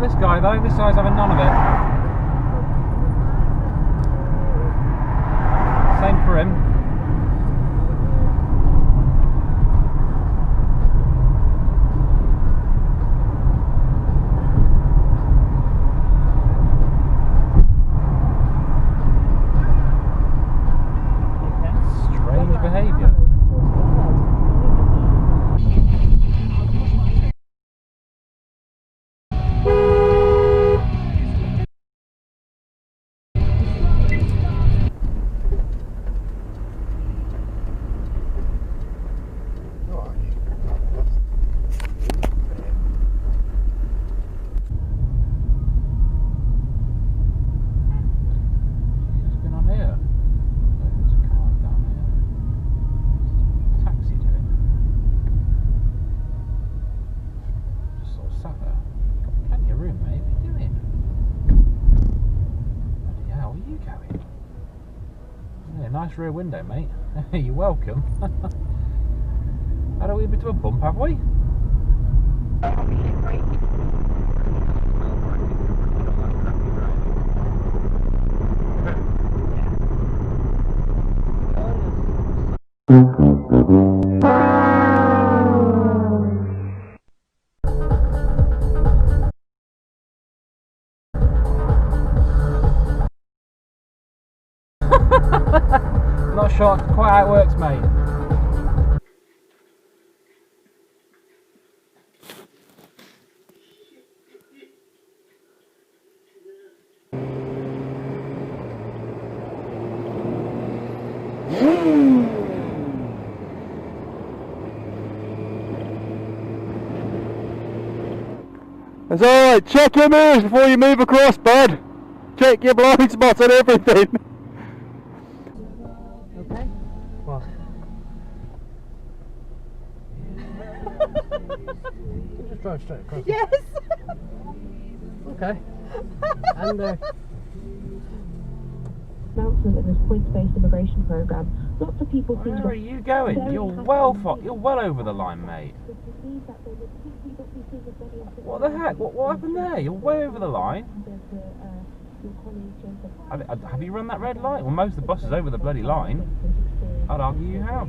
this guy though. This guy's having none of it. Same for him. Strange behaviour. Nice rear window, mate. You're welcome. Had a wee bit of a bump, have we? Not sure quite how it works, mate. It's alright, check your mirrors before you move across, bud. Check your blind spots and everything. Okay. What? You just drive straight across. Yes. Okay. And announcement of this points-based immigration program. Lots of people seem where to are you going? You're well over the line, mate. What the heck? What happened there? You're way over the line. Have you run that red light? Well, most of the buses over the bloody line. I'd argue you have.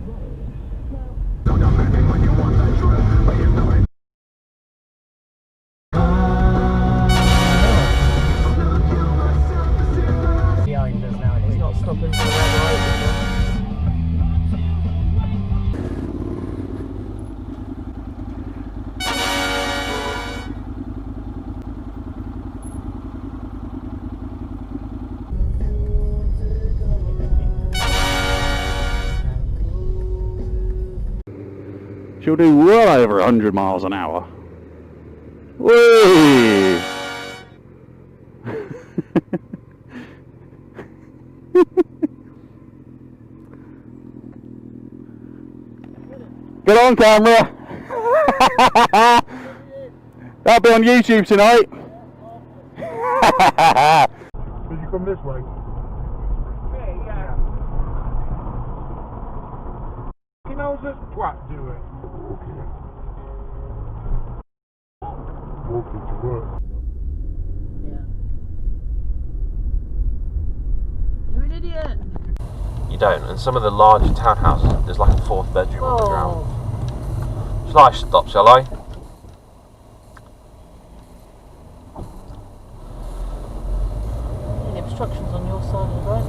Behind us now, he's not stopping for the red light. She'll do well over 100 miles an hour. Whee! Get on camera! That'll be on YouTube tonight. Did you come this way? Yeah. He knows this twat do it. Walking to work. Yeah. You're an idiot. You don't, and some of the larger townhouses, there's like a fourth bedroom on the ground. Shall I stop, shall I? The obstructions on your side of the road.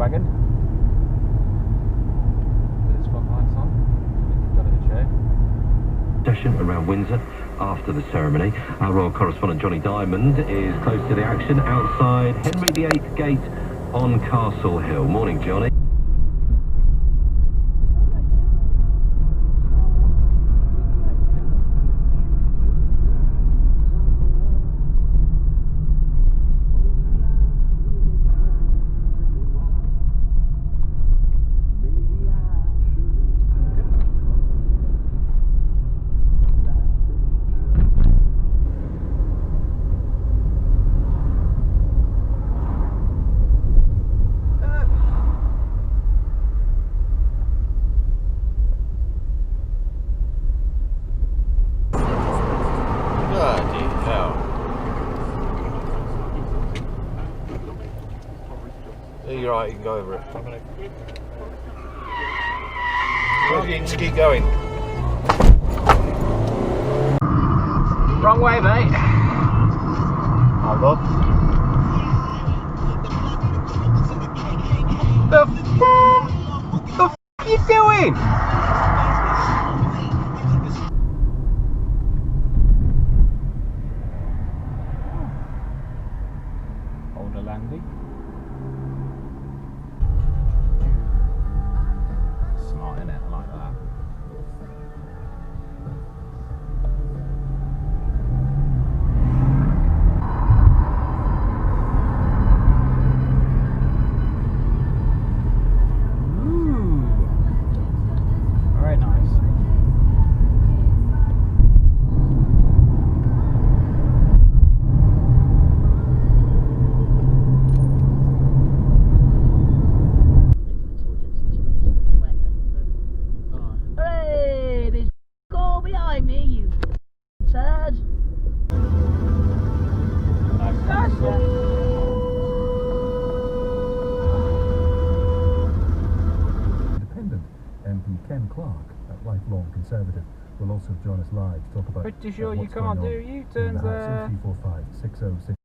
wagon. With its front lights on. Got in a chair. Session around Windsor after the ceremony. Our royal correspondent Johnny Diamond is close to the action outside Henry VIII Gate on Castle Hill. Morning, Johnny. You're right, you can go over it. You can keep going. Wrong way, mate. Hold on. The f you doing? Older Landy. Smart, innit? I like that. Ooh. Very nice. Hooray! There's all behind me, you turd. Independent MP Ken Clark, a lifelong Conservative, will also join us live to talk about Pretty sure you what's can't going do on U-turns in the House. there. 0345 606.